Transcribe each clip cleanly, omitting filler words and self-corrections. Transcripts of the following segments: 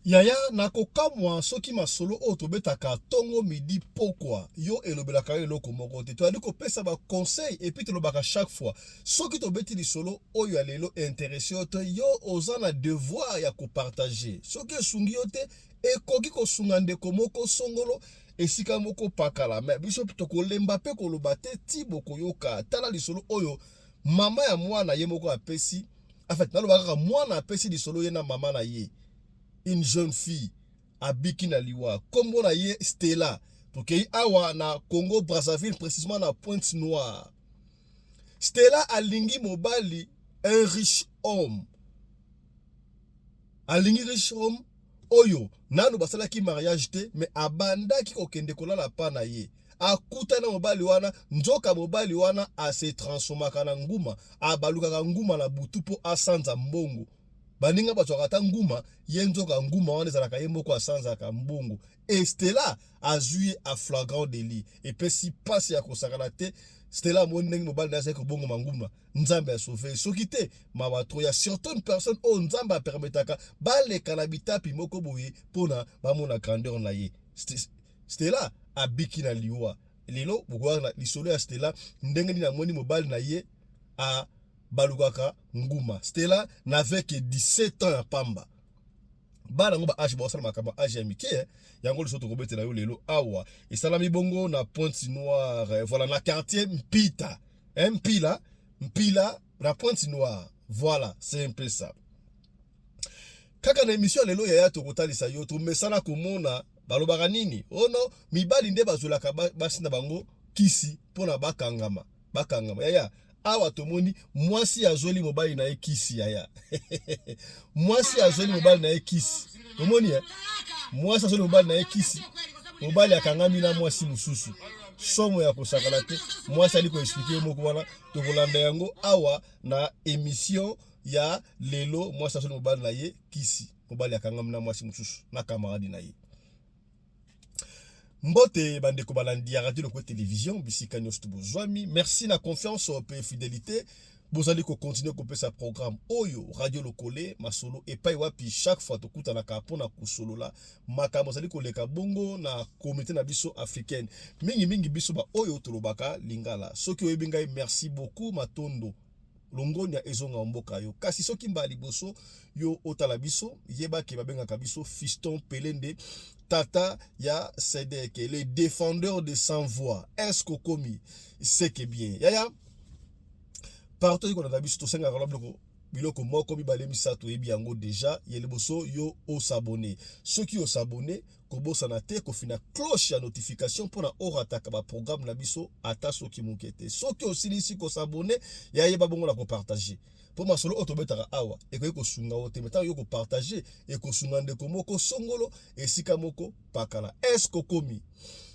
Yaya nakokamwa soki masolo o tobetaka tongo midi pokwa yo elobelaka eloko moko te toali kopesa ba conseil et puis tolobaka chaque fois soki tobeti lisolo oyo ya lelo intéressé yo te yo oza na devoir ya kopartager soki esungi yo te ekoki kosunga ndeko moko songolo esika moko pakala me biso tokolemba mpe koloba te ti bokoyoka tala lisolo oyo mama ya mwana ye moko apesi en fait nalobaka kaka mwana apesi lisolo ye na mama na ye une jeune fille abiki na liwa kombo na ye Stella tokei awa na Congo Brazzaville précisément na Pointe-Noire. Stella alingi mobali un riche homme, alingi riche homme oyo nanu basalaki mariage te mais abandaki kokende kolala pa na ye akuta na mobali wana nzoka mobali wana ase transformaka na nguma abalukaka nguma na butu po asanza mbongo baninga batwaka nguma ye nzoka nguma wana ezalaka ye moko asanzaka mbongo et Stella azui a flagrant délit et puis si passe ya kosakana te Stella moni ndenge mobali na seko bongo manguma nzambe a sauvé soki te mabato ya certaines personnes o nzambe a permetaka baleka na bitapi moko boye pona bamona grandeur na ye. Stella abiki na liwa lelo bokwa na lisolo ya Stella ndenge ni na moni mobali na ye a balukaka nguma. Stella n'avait que 17 ans à pamba. Bana ngo ba âge ba osala makamba âge ya mike yango liso tokobetela yo lelo awa esalami bongo na Pointe-Noire voilà na quartier Mpita Mpila na Pointe-Noire voilà c'est un peu ça kaka na émission lelo yaya tokotalisa yo tomesana komona balobaka nini ono mibali nde bazolaka basi na bango kisi pona bakangama yaya awa tomoni mwasi azoli mobali na ye kisi yaya mwasi azoli mobali na ye kisi omoni mwasi azoli mobali na ye kisi mobali akangami na mwasi mususu somo ya kosakala te mwasi ali koexplike moko wana tokolanda yango awa na émission ya lelo mwasi azoli mobali na ye kisi mobali akangami na mwasi mususu na kamaradi na ye. Mbote bandeko balandi ya radio loko télévision bisika nyonso tobozwami merci na confiance pe fidélité bozali ko continuer ko pesa programme oyo radio lokole masolo epai wapi chaque fois tokutanaka mpona kosolola makambo zali koleka bongo na communauté na biso africaine mingi biso ba oyo tolobaka lingala soki oyebi ngai merci beaucoup matondo longonia ezonga mboka yo kasi soki mbali boso yo otala biso yeba ke babengaka biso Fiston Pelende tata ya Sedeke les défendeurs de sans voix est-ce que komi c'est que bien yaya partout ko na biso to senga kaloblo biloko moko mibale misato yebi yango déjà yele boso yo o s'abonner soki o s'abonner ko bosana te ko fina cloche ya notification pona orataka ba programme na biso ata soki mukete soki osilisi ko s'abonner ya yeba bongo na ko partager po masolo otobetaka awa ekoki kosunga ote meta yo ko partager e kosunga ndeko moko songolo esika moko pakala est-ce que komi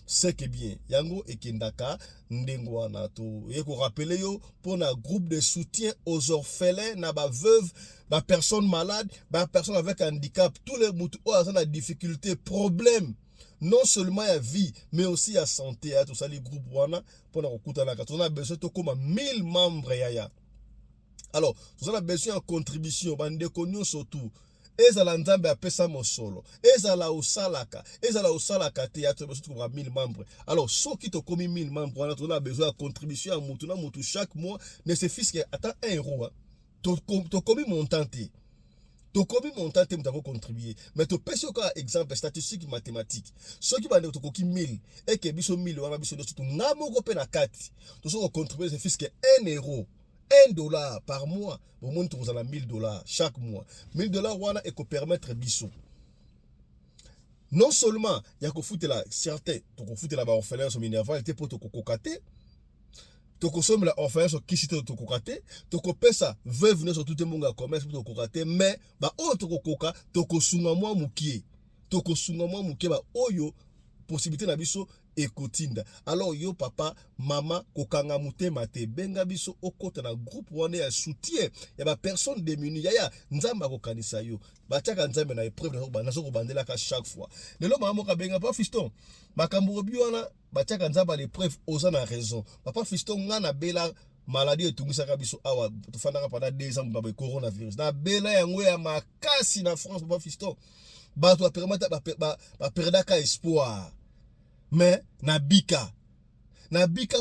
c'est que bien yango ekendaka ndengo wana to yeko rappeler yo pour un groupe de soutien aux orphelins na ba veuve ba personnes malades ba personnes avec handicap tous les mutu o azana difficulté problème non seulement à vie mais aussi à santé à tout ça les groupes wana pour na kokutana ka tona besoin to koma 1000 membres yaya alors vous avez besoin en contribution bande konyo surtout ezala nzambe apesa mosolo ezala osalaka te ya besoin de 1000 membres alors soki to komi 1000 membres on a besoin de contribution à mutu chaque mois ne se fixe ata 1 euro to komi montant te mutako contribuer mais to pesi ko exemple statistique mathématique soki bande to koki 1000 et que biso 1000 wana biso to ngamoko pe na kati to so contribuer se fixe 1 euro $1 par mois, au moins tu as $1000 chaque mois. $1000 wana et permettre biso. Non seulement il y a que foutre là certains, tu que foutre là ba orphelin so minerval te pour to kokate. Tu consomme la orphelin so kishite to kokate, tu ko pesa veuve ne so tout monga commerce pour to kokate mais ba o to koka to ko sunga mwa mukie. To ko sunga mwa mukie ba oyo possibilité na biso ekotinda alors yo papa mama kokanga mutema te benga biso okota na groupe wana ya soutien ya ba personne démunie yaya nzamba kokanisa yo batiaka nzambe na épreuve na zo kobandela ka chaque fois lelo mama ka benga pa Fiston makambo bi wana batiaka nzamba l'épreuve oza na raison papa Fiston ngana bela maladie etungisaka biso awa tofandaka pendant 2 ans ba coronavirus na bela yango ya makasi na France papa Fiston bato ba perdaka espoir. Mais na bika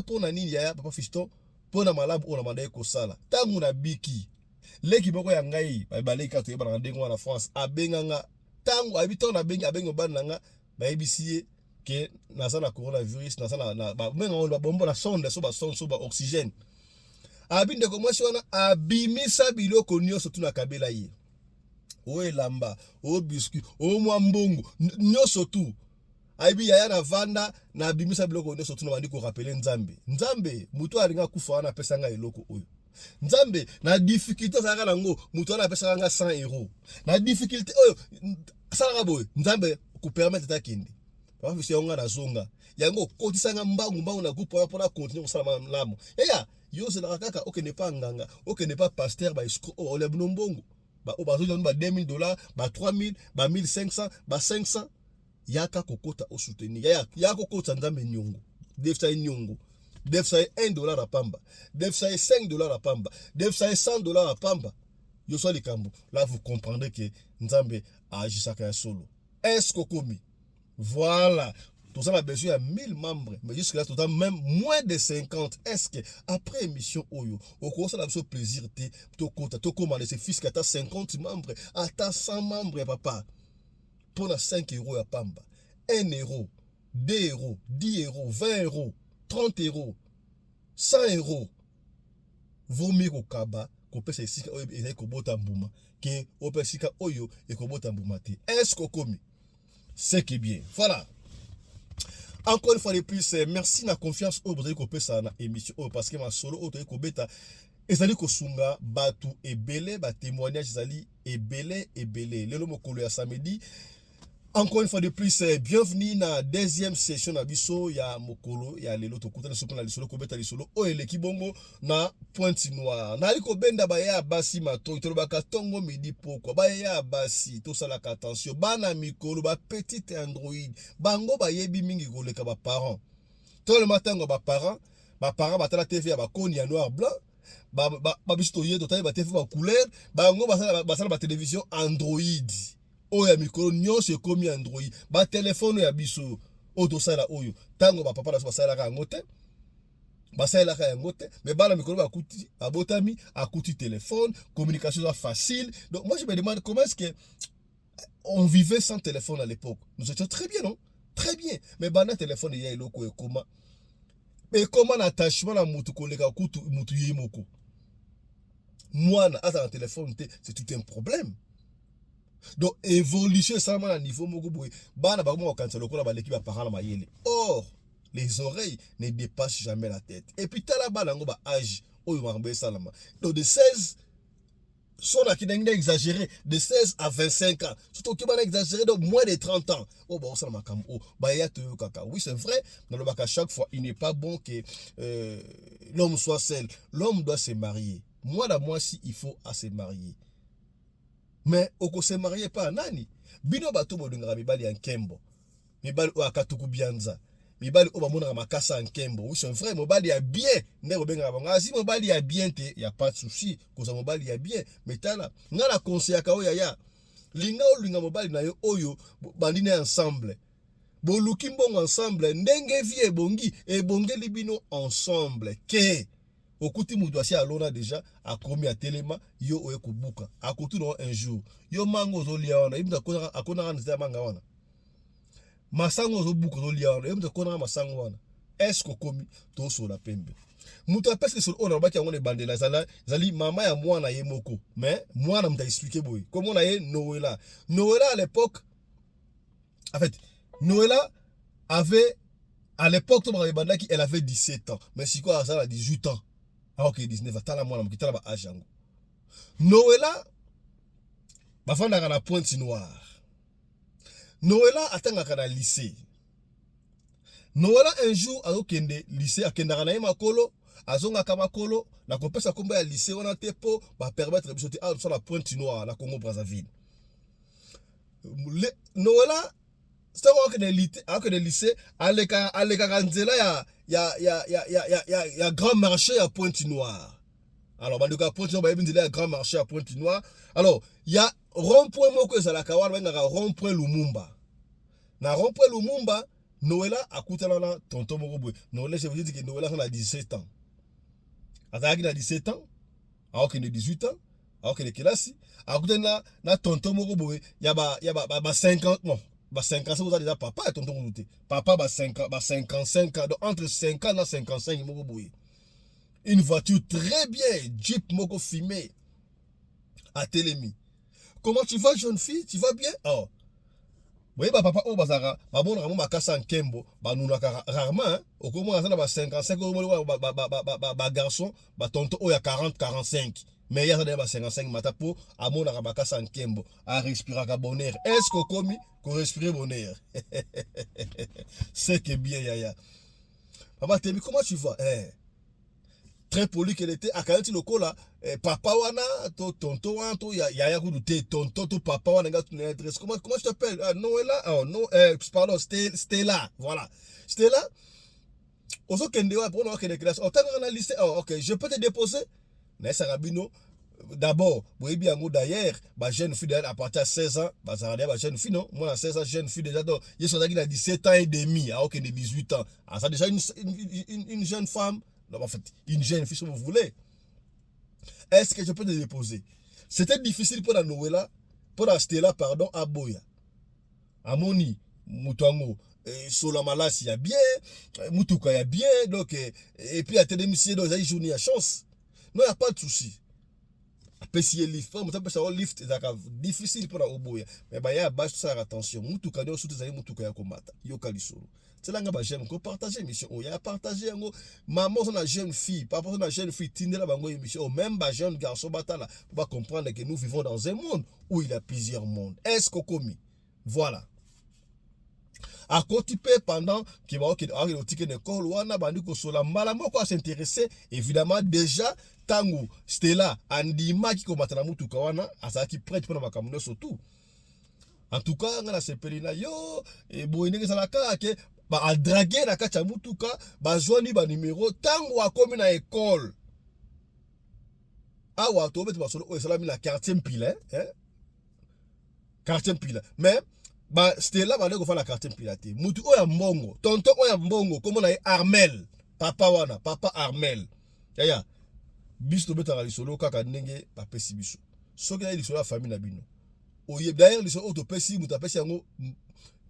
pour na nini ya papa Fiston pour na malabu on a mandé ko sala tangu na biki leki moko ya ngai ba leki to yeba na ndengo na France abenganga tangu habito na abengo ban nanga ba ebisiye ke na sana coronavirus na sana na ba menga on ba bombo na sonde so ba oxygène abinde ko mwasi wana abimisa biloko nyonso tuna kabela ye o elamba o biscuit o mwambongo nyonso tu aibi yaya na vanda na abimisa biloko nyonso tuna bandi ko rappeler nzambe mutu alinga kufa na pesa nga eloko oyo nzambe na difficulté za nango mutu na pesa nga 100 euros na difficulté oyo sala boy nzambe ku permettre ta kindi papa fisi onga na zonga yango kotisanga mbangu na kupo pour na continuer kosala malamu eya yo c'est la kaka ok n'est pas nganga ok n'est pas pasteur ba escroc o le mbongo ba o bazo ba $2000 ba 3000 ba 1500 ba 500 yaka kokota o soutenir ya kokota nzambe nyongo defsa nyongo defsa $1 à pamba defsa $5 à pamba defsa $100 à pamba yo so likambo là vous comprendrez que nzambe agisaka ya solo est-ce kokomi voilà tout ça a besoin de 1000 membres mais jusque là tout ça même moins de 50 est-ce que après émission oyo au cours ça a besoin plaisir to kota to commander ce fils qui a 50 membres à 100 membres papa pour na 5 euros à pamba 1 euro 2 euros 10 euros 20 euros 30 euros 100 euros vaut mieux ko kaba ko pesa sika oyo ezali ko bota mbuma ke o pesa sika oyo e ko bota mbuma te est-ce que komi c'est qui bien voilà. Encore une fois de plus, merci na confiance au vous allez couper ça na émission parce que ma solo au to beta ezali ko sunga batu ebele ba témoignage ezali ebele lelo mokolo ya samedi. Encore une fois de plus, bienvenue dans la deuxième session na biso ya mokolo ya lelo to kuta soko na lisolo ko beta lisolo o eleki bongo na Pointe Noire. Na liko benda ba ya basi mato to ba katongo midi poko ba ya basi to sala attention bana mikolo ba petite android bango ba yebi mingi koleka ba parents. To le matin ba parents ba tala TV ya ba koni ya noir blanc ba biso to yedo ta ba TV ba couleur bango ba sala ba télévision android. Oya mikolo nyonso ekomi android ba téléphone ya biso oto sala oyo tango ba papa na so sala ka ngote ba sala ka ngote mais bala mikolo ba kuti abotami akuti téléphone communication facile donc moi je me demande comment est-ce que on vivait sans téléphone à l'époque nous étions très bien non très bien mais bana téléphone ya eloko e comment mais comment l'attachement na mutu koleka kutu mutu yemoko moi na ata téléphone c'est tout un problème. Donc évolution seulement à niveau moko boy bana ba mo kanisa lokola ba l'équipe ba parents na mayele or les oreilles ne dépassent jamais la tête et puis tala bana ngo ba âge oyo marbe salama donc de 16 son a qui n'a exagéré de 16 à 25 ans surtout qui va exagéré donc moins de 30 ans oh bah ça m'a kam oh bah ya te kaka oui c'est vrai dans le bac à chaque fois il n'est pas bon que l'homme soit seul l'homme doit se marier moi la moi si il faut à se marier. Mais oko se marié pas nani bino bato bolingaka mibali ya nkembo mibali o akatuku bianza mibali o bamona makasa nkembo oui c'est vrai mobali ya bien ndeko benga bango asi mobali ya bien te y a pas de souci koza mobali ya bien mais tala nga la conseil ka oya ya linga mobali na yo oyo bandine ensemble boluki mbongo ensemble ndenge vie ebongi libino ensemble ke okuti mutu asi alona déjà akomi a telema yo oye kubuka akutu no un jour yo mango zo lia wana ibda akona nzita manga wana masango zo buko zo lia wana ibda kona masango wana est-ce que komi to so la pembe mutu apesi so ona baki ngone bandela zali mama ya mwana ye moko mais mwana mta expliquer boy comment on a Noëlla à l'époque en fait Noëlla avait à l'époque elle avait 17 ans mais si quoi ça a 18 ans. Ah ok 19 atala mwana mokitala ba âge yango Noëlla bafandaka na Pointe Noire Noëlla atangaka na lycée Noëlla un jour azokende lycée akendaka na ye makolo azongaka makolo na kopesa komba ya lycée wana te po ba permettre biso te a na Pointe Noire na Congo Brazzaville Noëlla c'est que le lycée aleka nzela ya grand marché à Pointe Noire Alors, banduka Pointe Noire, il y a un grand marché à Pointe Noire. Alors, il y a rond-point moko ezalaka wana bengaka rond-point Lumumba. Na rond-point Lumumba, Noëlla akutana na tonton moko boye. Noëlla, je vous dis que Noëlla a 17 ans. Azalaki na 17 ans, alors qu'il a 18 ans, alors qu'il est kelasi, akutana na tonton moko boye, il y a 50 non. 55 vous avez déjà papa et tonton Mouté. Papa 55 ans, donc entre 50 et 55 moko boye. Une voiture très bien, Jeep moko fumé à Télémi. Comment tu vas, jeune fille? Tu vas bien? Oh. Vous voyez, papa, oh, bazara, bon, ramon, bakasa en kembo, nous rarement, hein. Au comment on a 55, garçon, tonton, oh, il y a 40, 45. Mais il y a 55, matapo, à mon bakasa en kembo, à respirer à bonheur. Est-ce qu'on commis, qu'on respire bonheur? C'est que bien, yaya. Papa, Témi, comment tu vas? Très poli qu'elle était, à quand il là, papa wana, tonton wana, yaya koudoute, tonton, papa wana, comment tu t'appelles? Noëlla, oh non, pardon, Stella, voilà. Stella, oso kende wa, pour nous, kende classe, oh, t'as un lycée, oh, ok, je peux te déposer? Nessa Rabino, d'abord, vous voyez bien, d'ailleurs, ma jeune fille, à partir de 16 ans, bah, ça ma jeune fille, non? Moi, à 16 ans, jeune fille, déjà, donc, il y a 17 ans et demi, alors qu'elle a 18 ans. Ah, ça, déjà, une jeune femme. Non, en fait, une jeune fille, si vous voulez. Est-ce que je peux te déposer? C'était difficile pour la Noëlla, pour la Stella, pardon, à Boya. À Moni, Moutango, Solamalasi, il y a bien, Moutouka, il y a bien, donc, et puis à Télémissé, donc, il y a une journée à chance. Non, il n'y a pas de souci. Après, si il y a lift, lift, c'est difficile pour la Oboya. Mais il y a bâche, ça, attention, Moutouka, il y a surtout des Moutouka, il y a Yoka Lissolo. C'est là que j'aime partager mission. Il y a partagé maman c'est une jeune fille, papa c'est une jeune fille, tinde la bango émission, même un jeune garçon batala pour comprendre que nous vivons dans un monde où il y a plusieurs mondes. Est-ce qu'on commis? Voilà. À côté pendant qu'il va avoir au ticket d'école ou ana bandi ko sola malamo ko s'intéresser évidemment déjà tango Stella andima qui komata na mutu kawana asaki prête pour na makamune surtout. En tout cas, ngana sepelina yo et boyenge salaka ke ba a draguer na kacha mutuka ba joani ba numéro tango akomi na école awa to beti ba solo o salami na quartier pile hein quartier pile mais ba c'était là ba ndeko fa na quartier pile te mutu o ya mbongo tonton o ya mbongo komo na Armel papa wana papa Armel yaya biso to beta na lisolo kaka ndenge ba pesi biso soki na lisolo ya famille na bino oye d'ailleurs lisolo o to pesi mutu apesi yango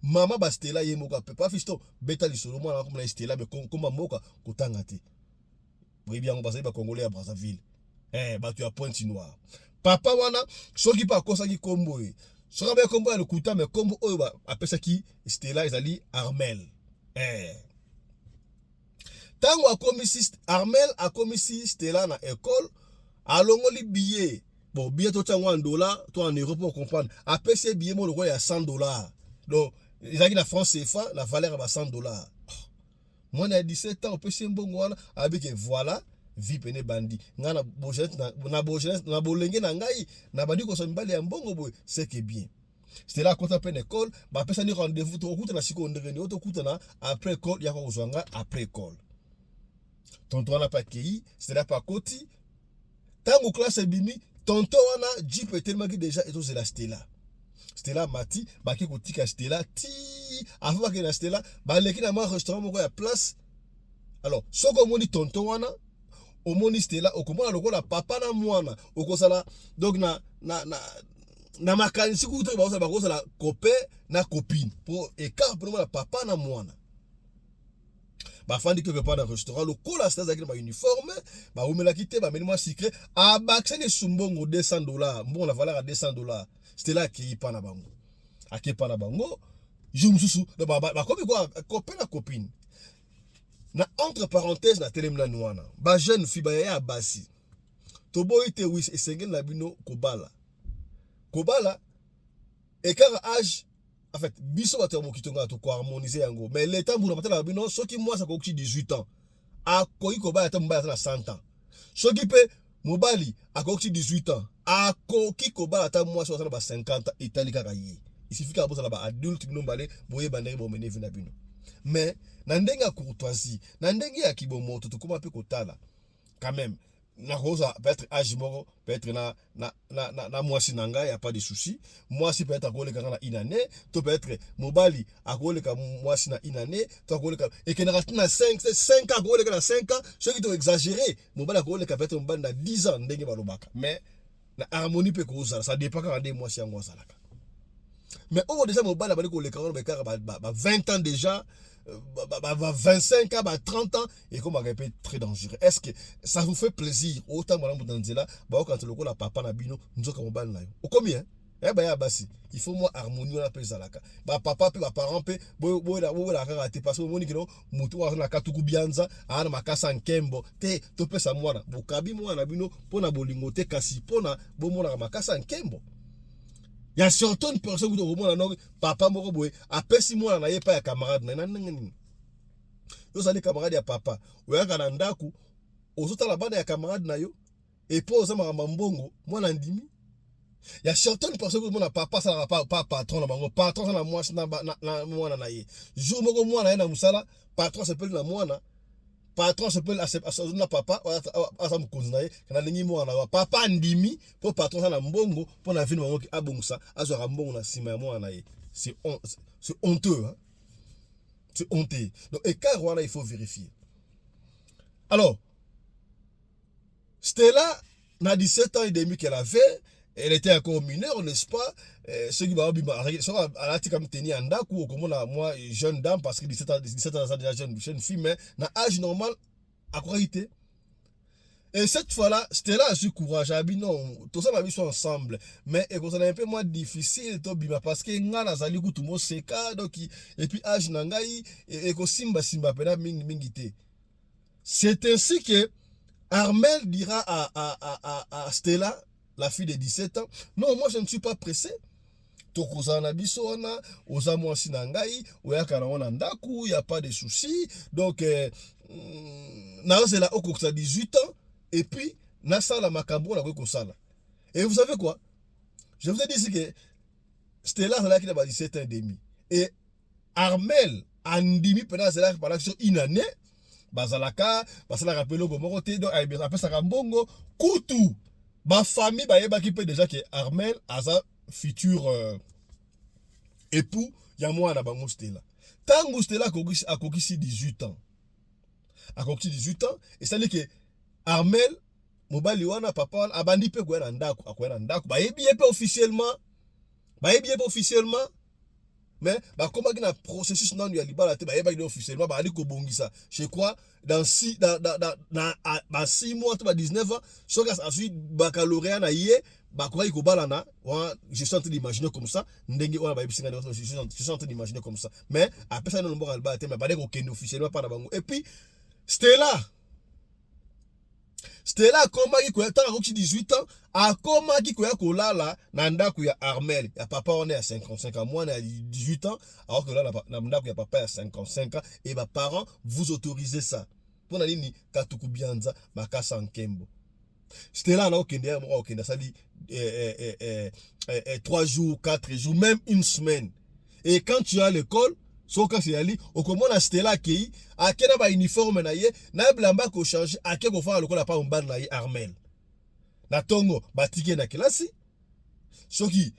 Maman Bastela ye moka pas fisto beta lisolo moi comme na Stella mais comme moka kotanga te. Oui bien on passe ba congolais à Brazzaville. Bah tu as Pointe Noire. Papa wana soki pa kosa ki kombo e. Soka ba kombo le kuta mais kombo oyo ba apesa ki Stella ezali Armel. Tango a komisi Armel a komisi Stella na école alongoli billet. Bon billet to tsango en dollars, toi en euros pour comprendre. Apesa billet mo le roi ya $100. Donc ils ont la France CFA, la valeur est $100. Moi, j'ai 17 ans, on peut se dire avec voilà, vie pene bandi. Na bojeunesse, na bolenge na ngai, na bandi ko so mbali ya mbongo boy, c'est que bien. C'était là quand on peine école, ba pesa ni rendez-vous to kuta na secondaire ni to kuta na après école, ya ko zwanga après école. Tonton na pa kei, c'était là pa koti. Tango classe bimi, tonton wana Jeep tellement que déjà et to la Stella. Stella Mati, baki kotika Stella ti avant que la Stella ba leki na ma restaurant moko ya place. Alors soko moni tonton wana o moni Stella o komona lokola papa na mwana o kosala donc na makanisi kutre ba kosala copain na copine pour écart pour la papa na mwana. Ba fandi quelque part dans restaurant le kola Stella avec ma uniforme ba umela kite ba meni moi secret a baxene sumbongo $200 bon la valeur à $200. C'était là qui pas na bango. A qui pas na bango, je me suis ba comme quoi copain la copine. Na entre parenthèses na telemna noana. Ba jeune fille ba ya basi. To boy te wis et sengen la bino kobala. Kobala et car âge en fait biso ba termo kitonga to ko harmoniser yango. Mais l'état bu na matela bino soki moi ça ko 18 ans. A koyi kobala ta mbala na 100 ans. Soki pe mobali a ko 18 ans. A koki kobala ta moi so ba 50 itali kaka yi. Il suffit ka bosa ba adulte bino mbale boye bandere bo mene vina bino. Mais na ndenge ya courtoisie, na ndenge ya kibomoto to koma pe kotala. Quand même, na rosa peut-être âge moko peut-être na mwasi nanga y a pas de souci mwasi peut-être akoleka na une année to peut-être mobali akoleka mwasi na une année to akoleka et que na 5 ans akoleka na 5 ans ce qui to exagéré mobali akoleka peut-être mobali na 10 ans ndenge balobaka mais na harmonie peut causer ça dépend quand des mwasi yango azalaka mais on déjà mobali abali koleka na bekara ba 20 ans déjà 25 ans, 30 ans, et comme on répète, très dangereux. Est-ce que ça vous fait plaisir? Autant, madame Boutanzela, quand le la papa Nabino, nous avons un bain. Au combien? Eh ben, il faut moi harmonie, on appelle ça là. Papa, puis parent, puis, la raté, parce que mon niveau, moutou, on a katuku bianza, on a makasa en kembo, te, topé sa moana, bokabi moi Nabino, pona bolingote, kasi, pona, bomona makasa en kembo. Il y a certaines personnes qui ont papa moko boy apesi mwana na ye pa ya camarade na nini yo sali camarade ya papa oyaka na ndaku ozota la bana ya camarade na yo et po ozama mbongo mwana ndimi il y a certaines personnes qui ont papa ça pas patron na bango patron na mwasi na mwana na ye jour moko mwana ye na musala patron s'appelle na mwana patron s'appelle na papa asa mukonzi na ye kana lingi mwana wa papa ndimi po patron na mbongo po na vini bango ki abongsa azwa mbongo na sima ya mwana na ye c'est honteux hein? C'est honteux donc écart wana il faut vérifier alors Stella na 17 ans et demi qu'elle avait elle était encore mineure n'est-ce pas ceux qui m'ont à la comme tenir en ndaku ou comme moi jeune dame parce que 17 ans déjà jeune fille mais na âge normal à quoi était et cette fois-là Stella a su courage abi non tout ça la vie sont ensemble mais et ça un peu moins difficile to bima parce que ngana zali kutu mo seka donc et puis âge nangai et ko simba pena mingité c'est ainsi que Armel dira à Stella la fille de 17 ans, non, moi je ne suis pas pressé. Tokozana bisona, ozamo sinangai, oyaka on andaku, il y a pas de souci. Donc nazela okoksa 18 ans et puis nasala makambo la kokosala. Et vous savez quoi? Je vous ai dit que Stella là qui a 17 ans et demi et Armel andimi pendant cela pendant une année bazalaka basala rappelo bomorote donc après ça rambongo kutu ma famille bayebaki pe déjà que Armel asa futur époux ya mwana bango Stella tango Stella akokisi 18 ans akokisi 18 ans et ça dit que Armel mobali wana papa abandi pe ko na ndako akoya na ndako bayebi pe officiellement mais bah comment il y a un processus non il y a libala te bah il officiellement bah ali ko bongisa je crois dans 6 mois tu 19 ans so gas ensuite baccalauréat na yé bah quoi il ko balana je suis en train d'imaginer comme ça ndenge on ba bisinga je suis en train d'imaginer comme ça mais après ça non bon ba te mais ba ko kende officiellement par bango et puis Stella akomaki koya tanga koki 18 ans akomaki koya kolala na ndaku ya Armel ya papa on est à 55 ans moi on est à 18 ans alors que là na ndaku ya papa ya 55 ans et ba parents vous autorisez ça pour na nini katuku bianza makasa nkembo Stella na okende ya mo okende sali 3 jours 4 jours même une semaine et quand tu as l'école soka c'est ali okomona Stella kei akena ba uniforme na ye na blamba ko changer ake ko fa lokola pa mbana na ye Armel na tongo batike na kelasi soki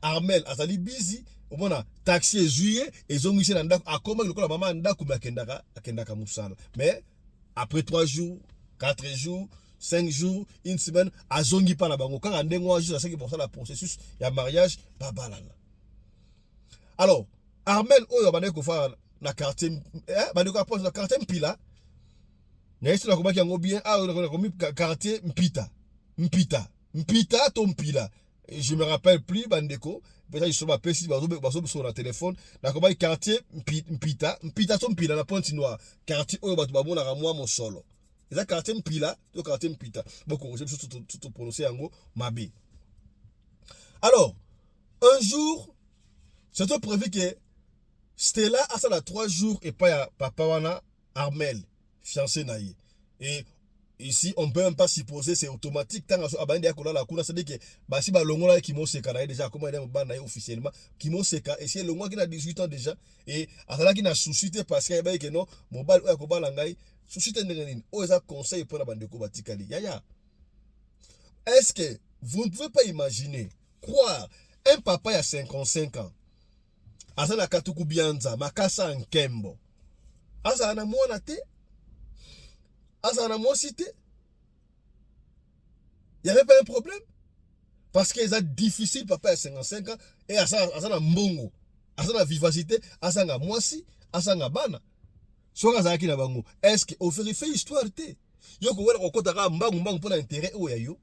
Armel azali busy omona taxi juillet ezongisi na ndako akoma lokola mama ndako akendaka musala mais après 3 jours 4 jours 5 jours une semaine azongi pa na bango kanga ndengo juste à 5% la processus ya mariage babalala alors Armel oyo bande ko fa na quartier bande ko approche na quartier Mpila na yesu na komaki yango bien na komi quartier Mpita to Mpila je me rappelle plus bandeko peut-être je suis pesi bazo sur la téléphone na komaki quartier Mpita to Mpila na Pointe-Noire quartier oyo batu babona ka moi mon solo eza quartier Mpila to quartier Mpita beaucoup je suis tout prononcer yango mabe alors un jour c'est tout prévu que Stella a ça 3 jours et pas ya papa wana Armel fiancé naïe et Ici, on peut même pas supposer, c'est automatique. Tant que abandi akola la kuna, c'est-à-dire que bah si ba longola qui mo seka na déjà comment il est officiellement qui mo seka et si le mois qui a 18 ans déjà et atala qui n'a suscité parce que non mon bal ko bala ngai suscité ndengeni o eza conseil pour la bande ko batikali yaya. Est-ce que vous ne pouvez pas imaginer croire un papa il y a 55 ans azana katuku bianza makasa nkembo azana mwana te azana mosité. Il n'y avait pas un problème. Parce que c'est difficile, papa à 55 ans, et à ça mbongo, à ça la vivacité, à ça la moisi, à ça la bana. Soit à qui na bango. Est-ce que au fait histoire te? Yo ko wala ko kotaka mbangu pour l'intérêt ou yo.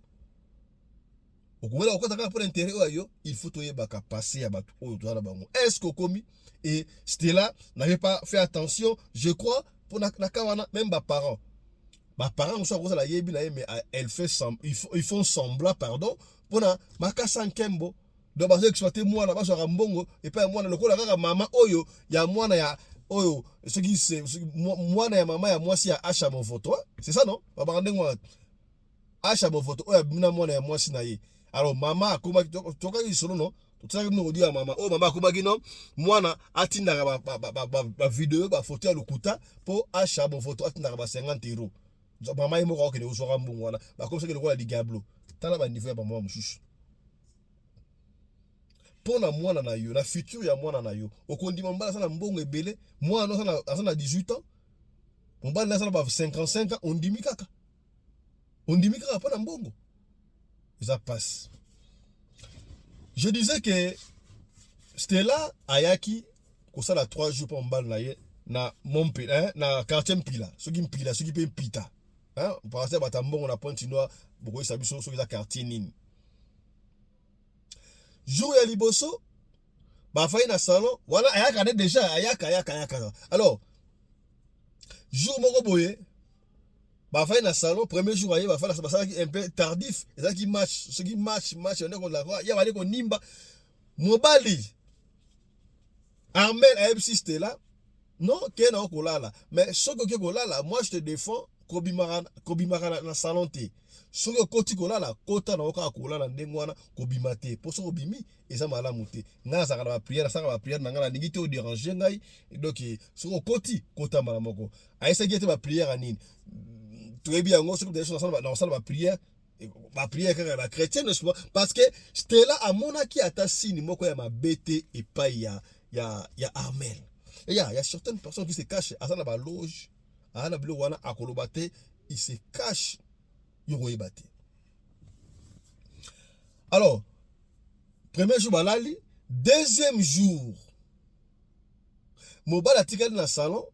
Au ko wala ko kotaka pour l'intérêt ou yo, il faut toyer baka passer à batu ou to na bango. Est-ce que commis et c'était là n'avait pas fait attention, je crois pour na kawana même ba parents. Ma parents sont la yebi mais ils font semblant pardon pour na makasa nkembo donc parce que exploiter moi là bas sur mbongo et pas moi le kola kaka mama oyo ya mwana ya oyo ce qui c'est mwana ya mama ya moi si ya acha mon photo c'est ça non ba bande moi acha mon photo oyo bina mwana ya moi si na ye alors mama akoma toka isolo non totaka no dia mama oh mama akoma kino mwana atinda ba vidéo ba photo ya lokuta pour acha mon photo atinda ba 50 €. Maman est mort que les gens ont comme ça que le roi a dit Gablo. T'as là niveau ya maman mouchouche. Pour na moi na yo, la future ya moi na yo. Au kondi mamba ça na mbongo ebele, moi non ça na 18 ans. Mon bal là ça na 55 ans, on dit mikaka. On dit mikaka pas na mbongo. Et ça passe. Je disais que c'était là Ayaki ko ça la 3 jours pour mbal na mon hein na quartier Mpila, ceux qui paye pita. Hein, parce que Batambon on a pointe chinois beaucoup ça biso sur la quartier nini. Jour ya liboso ba faille na salon voilà ayaka déjà ayaka. Alors jour moko boye ba faille na salon premier jour aye ba faille ça un peu tardif et ça qui match ce qui match on est contre la roi ya ba ko nimba mobali Armel AFC c'était là non ken na ko là mais ce que ko là moi je te défends kobimaka na salon te soki koti kolala kota na oka kolala ndenge wana kobima te po soki obimi eza malamu te nga azaka na bapriere asaka bapriere na nga na ndingi te odérange ngai donc soki okoti kota mbala moko ayesaki ete bapriere nini toyebi yango soki nasala bapriere kaka na chrétienne parce que Stella amonaki ata sini moko ya mabe te epai ya Armel. Et il y a certaines personnes qui se cachent à la loge. Il se cache. Alors, premier jour, balali, deuxième jour, mobile article dans le salon,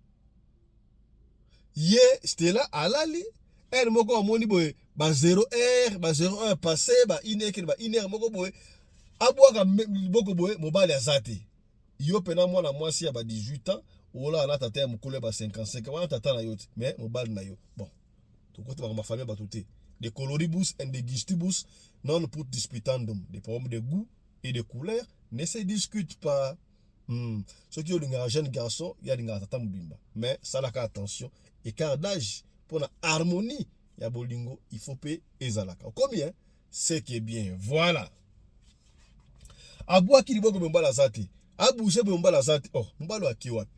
c'était là, alali, elle m'a dit, boy, 0h, 0h passé, 1h, moko boy, abouaka beaucoup boy, mobile azate. Yo pena moi na moi si ya 18 ans. Ola na tata ya mukule ba 55 wana tata na yote mais mobile na yo bon to côté ba ma famille ba touté des coloribus and des gistibus non pour disputandum des problèmes de goût et de couleur ne se discute pas ceux qui ont un jeune garçon il y a des tata mubimba mais ça la attention écart d'âge pour la harmonie ya bolingo il faut payer ezalaka combien c'est qui est bien voilà abwa ki liboko mbala zati abouche mbala zati oh mbalo akiwapi.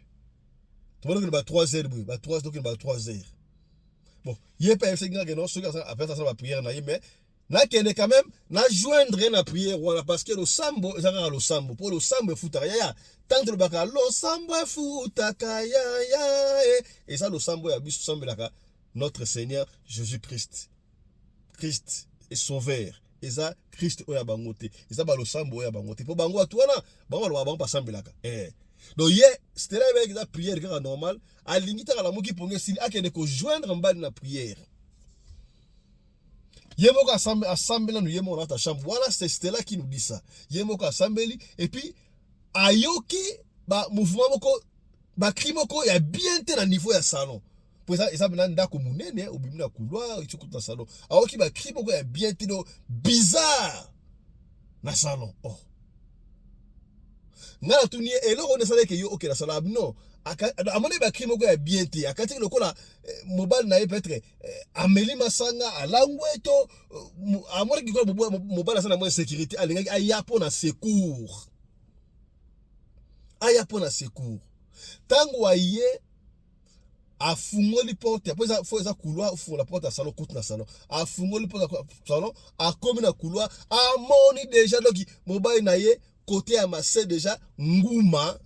Tu vois que 3 heures, 3 heures. Bon, il n'y a pas de non, ceux qui après ça va prière mais là qui est quand même na joindre la prière voilà parce que le sambo ça le sambo pour le sambo futa ya tant le baka le sambo futa ya et ça le sambo ya biso sambo là notre Seigneur Jésus-Christ. Christ est sauveur. Et ça Christ oya bangote. Et ça ba le sambo oya bangote. Pour bango toi là, bango pas sambo là. Donc c'était là avec la prière normale à limite à la moki pour si a que de joindre en bas de la prière yemoko assemble nous yemo dans ta chambre voilà c'est là qui nous dit ça yemoko assemble et puis ayoki ba mouvement moko ba cri moko ya bien te na niveau ya salon pour ça ça maintenant ndako munene au bimina couloir tu dans salon ayoki ba cri moko ya bien te bizarre na salon oh ngala tunie eloko ne sala ke yo OK la sala non amone ba crime ko ya bien te akati lokola mobile na peut-être ameli masanga alangweto amone ki ko mobile sana mo sécurité alinga aya pona secours tango aye afungoli porte après ça faut ça couloir faut la porte à salon côté na salon afungoli porte salon a comme na couloir amoni déjà donc mobile na ye côté à masse déjà nguma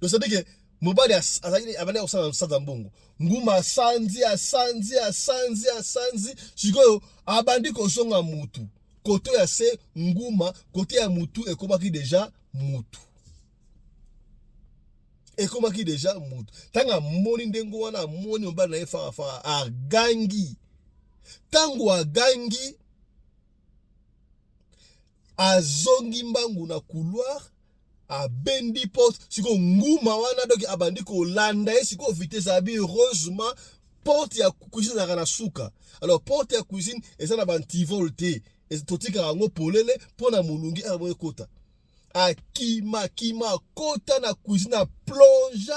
donc ça dit que mobile azali abana osana msada mbongo nguma sanzi sikoyo abandi kosonga mutu côté ya se nguma côté ya mutu ekomaki déjà mutu ekomaki déjà mutu tanga moni ndengo wana moni mobile na ye fa agangi tango agangi azongi mbangu na couloir abendi porte siko nguma wana donc abandi ko landa ye siko vitesse abi heureusement porte ya cuisine na suka alors porte ya cuisine eza na bantivolte totika ngo polele pona mulungi abo ekota akima kota na cuisine na plonge.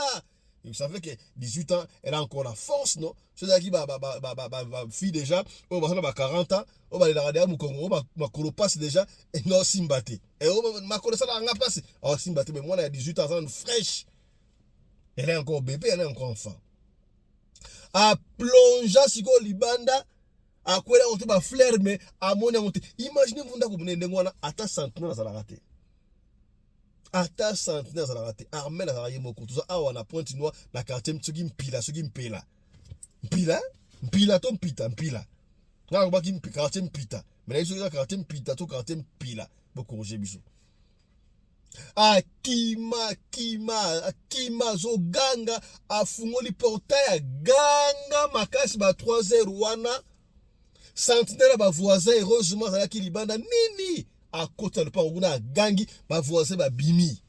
Il savait que 18 ans, elle a encore la force, non? C'est-à-dire qu'il fille déjà, on va 40 ans, on va aller la regarder, on va colopasse déjà, et non, simbaté. Et on va connaître ça, on va passer. Oh, simbaté, mais moi, elle a 18 ans, elle est fraîche. Elle est encore bébé, elle est encore enfant. A plonger, si on libanda, à quoi elle a monté, fleur, mais à mon monté. Imaginez, vous n'avez pas à centenaire, ça l'a raté. Ata centenaire za raté Armel za raye moko tout ça awa na pointe noire na quartier mtsugi mpila to mpita nga ba ki quartier mpita mais là sur quartier mpita to quartier mpila boko roger biso akima zo ganga afungoli portail ganga makasi ba 3h wana centenaire ba voisin heureusement za ki libanda nini à côté de pas gangi ba voisin ba bimi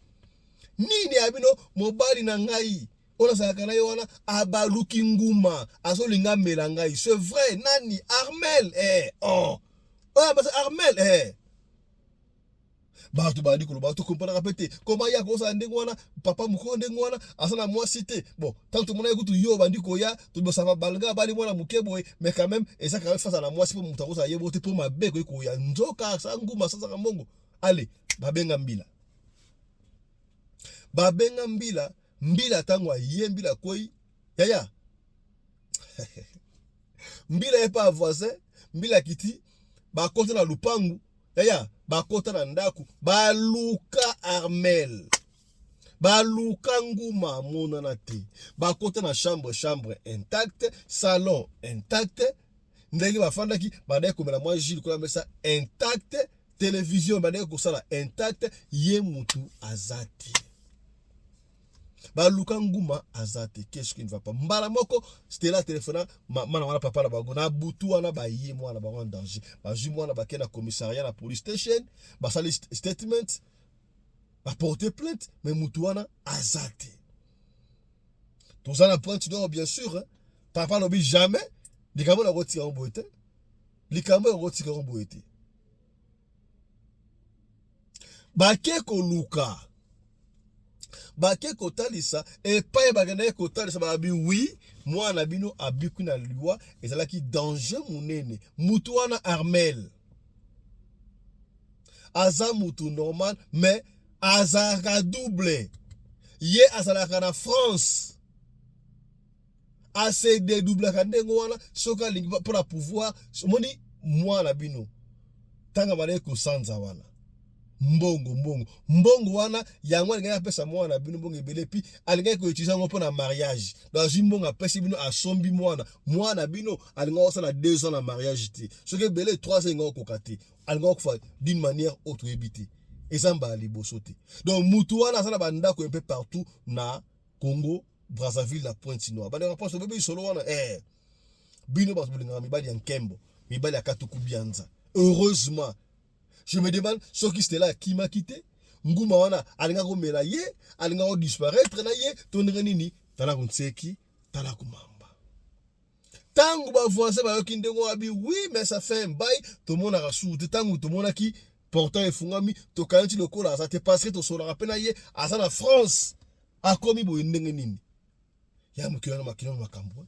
nini abino mobali na ngai ona saka na yona abaluki nguma azolinga mela ngai c'est vrai nani Armel ba Armel ba tu bandi ko ba tu comprendre répéter comment ya ko sa ndengo wana papa muko ndengo wana asana moi cité bon tant tout le monde écoute yo bandi ko ya tu bo ça va balga bali mwana mukebo mais quand même et ça quand même face à la moi c'est pour mutako sa yebo te pour ma beko ko ya nzoka sa nguma sa ka mbongo allez babenga mbila tango ye mbila koi yaya mbila e pas voisin mbila kiti ba côté na lupangu yaya bakota na ndaku baluka Armel baluka nguma monana te bakota na chambre intacte salon intact ndenge bafandaki badaye komela mwa Gilles kola mesa intact télévision badaye kosala intact ye mutu azati baluka nguma azati qu'est-ce qui ne va pas mbala moko c'était là téléphone mana wana papa na bango na butu wana ba ye mwana ba en danger ba ju mwana ba kena commissariat na police station ba sali statement ba porter plainte mais mutu wana azati tout ça na pointe d'or bien sûr hein? Papa n'oublie jamais likambo na rotika omboete likambo na rotika omboete ba ke ko luka bake kotalisa epai bagenda kotalisa babi oui mwana bino abiku na liwa ezalaki danger munene mutu wana Armel aza mutu normal mais azaka double ye azalaka na France ase de double kandengo wana soka lingi pour la pouvoir moni mwana bino tanga bale ko sanza wana mbongo wana yango alinga pesa mwana bino mbongo ebele pi alinga ko utiliser ngo pona mariage dans une mbongo apesi bino asombi mwana bino alinga osala 2 ans na mariage ti soki ebele 3 ans ngo kokati alinga ko fa d'une manière autre ebité ezamba liboso te donc mutu wana asala banda ko un peu partout na Congo Brazzaville la Pointe-Noire bana pense bébé solo wana bino ba bolinga mibali ya nkembo mibali ya katuku bianza heureusement. Je me demande ce qui c'était là qui m'a quitté. Nguma wana alinga ko mela ye, alinga ko disparaître na ye, tonere nini, tala kunseki, tala kumamba. Tangu ba voisin ba yoki ndengo abi oui mais ça fait un bail, tout le monde a rassouté tangu tout le monde a qui Pourtant efungami to kanti lokola ça te passerait to sola rapena ye asa na France. Akomi bo ndenge nini. Ya mukila na makino makambo.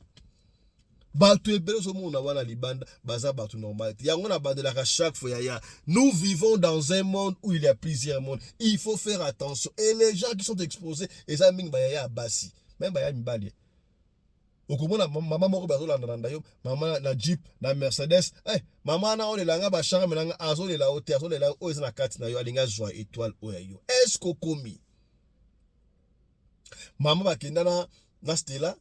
Batu ebele zo mona wana libanda baza batu normal. Yango na bandelaka chaque fois ya. Nous vivons dans un monde où il y a plusieurs mondes. Il faut faire attention. Et les gens qui sont exposés, et ça ming ya basi. Même baya mibali. Okomona mama moko bazolanda yo, mama na Jeep, na Mercedes. Mama na ole langa ba changa melanga azole la hotel, azole la o na kati na yo alinga joie étoile o yo. Est-ce que komi mama bakenda na stela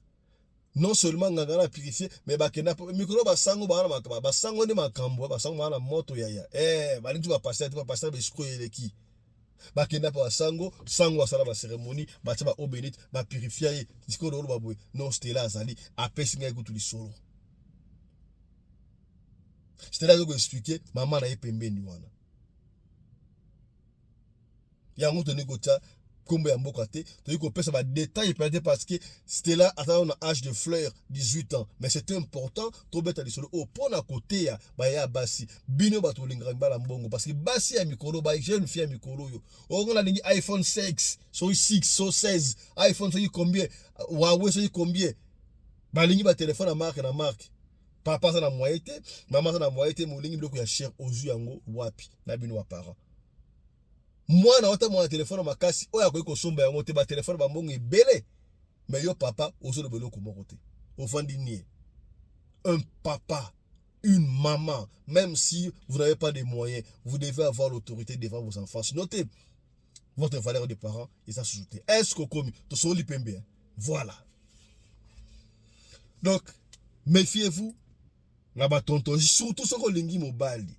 non seulement nganga purifier mais bakenda micro basango bana makaba basango ne makambo basango bana moto yaya balingi ba passer ba escroc eleki bakenda pa sango asala ba cérémonie ba taba eau bénite ba purifier disco do ba boy non stela azali apesi ngai kutu lisolo stela zo ko expliquer mama na epembeni wana yango toni kota kombo ya mboka te toni ko pesa ba détail peut-être parce que Stella a un âge de fleur 18 ans mais c'est important to beta lisolo o pona côté ya ba ya basi bino bato lingra mbala mbongo parce que basi ya mikolo ba jeune fille ya mikolo yo on a lingi iPhone 6 so 6 so 16 iPhone so combien Huawei so combien ba lingi ba téléphone na marque papa ça na moyete maman ça na moyete mo lingi biloko ya cher ozu yango wapi na bino wa parents. Moi na ota mon téléphone makasi oya ko kosomba yango te ba téléphone ba mbongo ebele mais yo papa ozo le beloko moko te ofandi nie un papa une maman même si vous n'avez pas de moyens vous devez avoir l'autorité devant vos enfants notez votre valeur de parents et ça s'ajouter est-ce que comme to so lipembe voilà donc méfiez-vous na ba tonton surtout soko lingi mobali.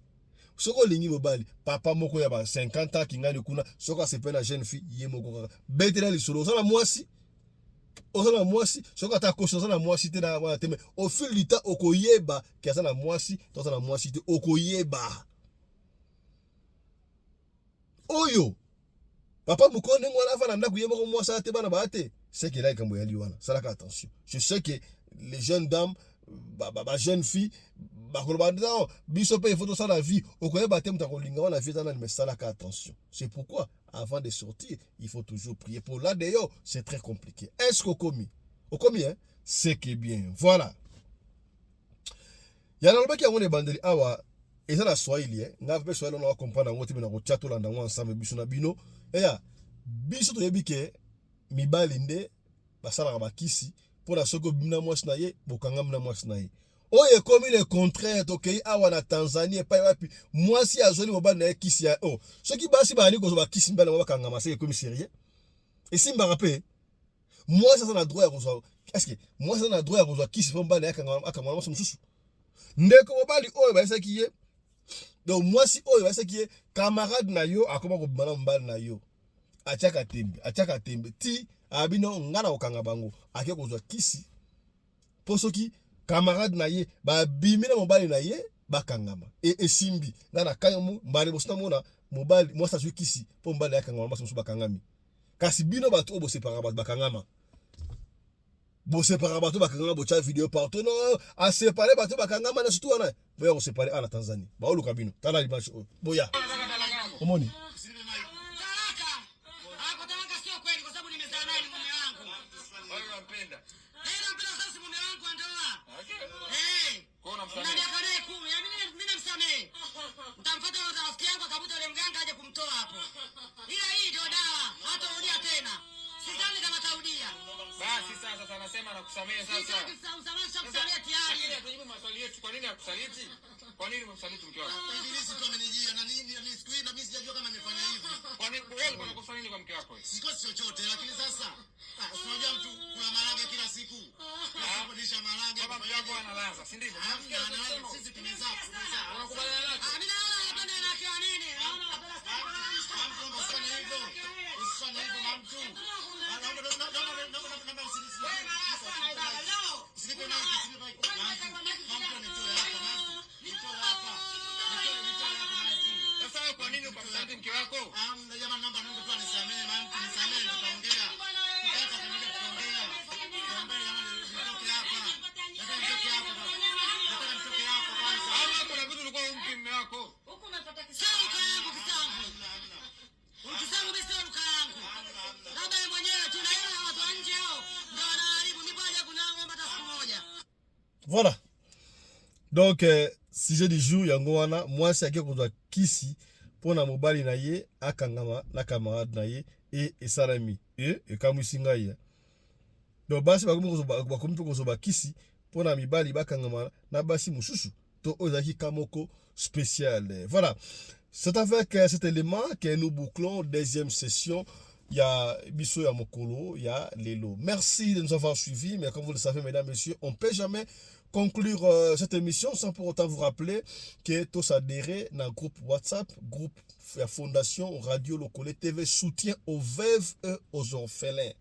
Soko lingi mobali papa moko ya ba 50 ans kingani kuna soko se pena jeune fille ye moko betela lisolo ça na mwasi soko ata koso ça na mwasi te na wana te mais au fil du temps okoyeba ke ça na mwasi to ça na mwasi te okoyeba oyo papa mukone ngwana fa na ndaku ye moko mwasi te bana ba te c'est que là kambo ya liwana ça la attention je sais que les jeunes dames jeunes filles biso pe il faut ça la vie okoyeba te mutako linga wana vie dans mais ça la attention c'est pourquoi avant de sortir il faut toujours prier pour là d'ailleurs c'est très compliqué est-ce qu'au commis hein c'est que bien voilà ya na lobaki yango ne bandeli awa eza na Swahili nga pe Swahili on va comprendre ngo te na ko chato landa ngo ensemble biso na bino ya biso to yebi ke mibali nde basala ba kisi pour la soko bina mwasi na ye bokanga mna mwasi na ye oye comme le contraire to kei awa na Tanzanie pa wapi mwasi azoli mobali na ye kisi ya ceux qui basi ba ni ko ba kisi mbala bakanga maseke comme sérieux et si mba rappé moi ça na droit ya ko est-ce que moi ça na droit ya ko kisi mbala na akanga mwasi mususu ndeko mobali oyo ba saki ye donc mwasi oyo ba saki ye camarade na yo akoma ko bana mbala na yo achaka tembe ti abino ngana okanga bango ake kozwa kisi posoki camarade na ye ba bimina mobali na ye bakangama esimbi ngana kayomu mbali bosina mona mobali mwasa zwi kisi po mbali yakangama baso bakangami kasi bino bato obo separa bato bakangama bo separa bato bakangama bo cha vidéo partout non a séparer bato bakangama na surtout wana boya ko séparer ana Tanzanie ba oluka bino tala image boya omoni Anasema nakusamehe sasa. Tujibu maswali yetu. Kwa nini akusaliti? Kwa nini umemsaliti mke wako? Ibilisi tu amenijia na nini siku hii na mimi sijajua kama amefanya hivyo. Kwa nini wewe unakosa nini kwa mke wako? Sikosi chochote lakini sasa unajua mtu kuna marage kila siku. Unapodisha marage kama mke wako analaza, si ndivyo? Analaza sisi tumezaa. Unakubaliana nacho? Mimi naona hapana na kwa nini? Naona napenda sana. Mtu usifanye hivyo. Usifanye hivyo na mtu. Kwa nini ukamsaliti mke wako? Jamani naomba Mungu tu anisamehe, maana nisamehe tutaongea. Tutaka kuja kuongea. Naomba jamani nitoke hapa. Nataka nitoke hapa. Nataka nitoke hapa kwanza. Ama kuna vitu ulikuwa umpi mume wako? Huko umepata kisao yangu kisao Voilà. Donc, sujet du jour, yango wana, moi c'est ko za kisi pona mobali na ye akangama na camarade na ye et salami et kamusinga ye. Donc basi bakomi ko zo ba kisi pona mibali bakangama na basi mususu to ozaki kamoko spécial. Voilà. C'est avec cet élément que nous bouclons deuxième session. Il y a Bisso, il y a Mokolo, il y a Lelo. Merci de nous avoir suivis. Mais comme vous le savez, mesdames, messieurs, on ne peut jamais conclure cette émission sans pour autant vous rappeler que tous adhérés dans le groupe WhatsApp, groupe la Fondation Radio Locale TV, soutien aux veuves et aux orphelins.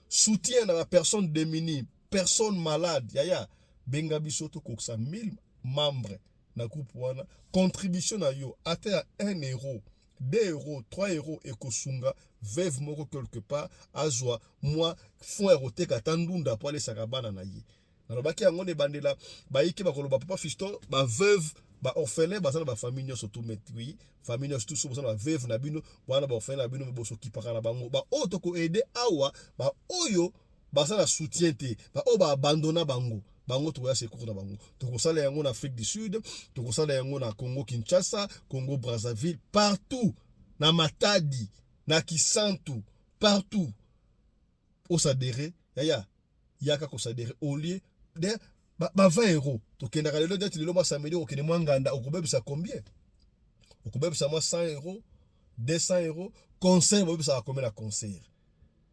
Soutien à la personne démunie, personne malade. Yaya, Benga Bisso, to koksa 1000 membres dans le groupe Wana. Contribution à yo, atteint à 1 euro. 2 euros, 3 euros et kosunga, veuve moko quelque part, azwa, moi, fond erote katandunda pour aller sakabana na ye. Nalobaki yango ne bandela, ba yiki ba koloba papa fiston, ba veuve, ba orphelin, ba zana ba famille nyo surtout metri, famille nyo surtout so ba veuve na bino, wana ba orphelin na bino me boso kipaka na bango, ba o toko aider awa, ba oyo, ba zana soutien te, ba o ba abandonna bango. Bango to ya secours na bango. Toko sala yango na Afrique du Sud, toko sala yango na Congo Kinshasa, Congo Brazzaville, partout. Na Matadi, na Kisantu, partout. Osadere, yaka kosadere au lieu de 20 euros. Tokenda kalelo dete lelo ma samedi okene mwanganda okobebisa combien? Okobebisa moi 100 euros, 200 euros, concert bobisa combien la concert?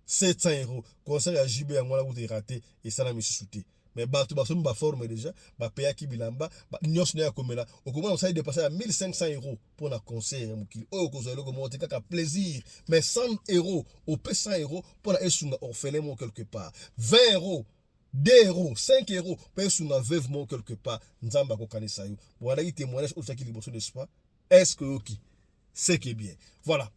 700 euros. Concert ya JB yango la vous raté et ça na misusuté. Mais bato basomi ba forme déjà ba paya ki bilamba ba nyos na komela okomona ça dépasser à 1500 euros pour un concert mukili o ko zalo ko monter ka plaisir mais 100 euros au p 100 euros pour la esunga orphelin mon quelque part 20 euros 2 euros 5 euros pour esunga veuve mon quelque part nzamba ko kanisa yo voilà qui témoignage au chaki liboso n'est-ce pas est-ce que ok c'est qui est bien voilà.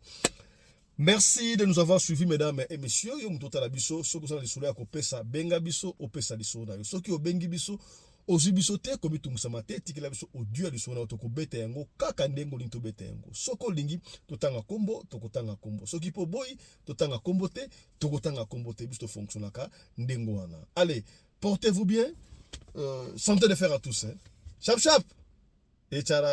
Merci de nous avoir suivis, mesdames et messieurs. Yo mutota la biso, so kozala lisolo ya kopesa benga biso, opesa lisolo na yo. Soki obengi biso, ozu biso te komi tungusama te, tikela biso odu ya lisolo na yo toko beta yango, kaka ndengo linto beta yango. Soko lingi, totanga kombo, tokotanga kombo. Soki po boy, totanga kombo te, tokotanga kombo te, biso fonctionnaka ndengo wana. Allez, portez-vous bien. Santé de fer à tous. Hein. Chap chap. Et tchara.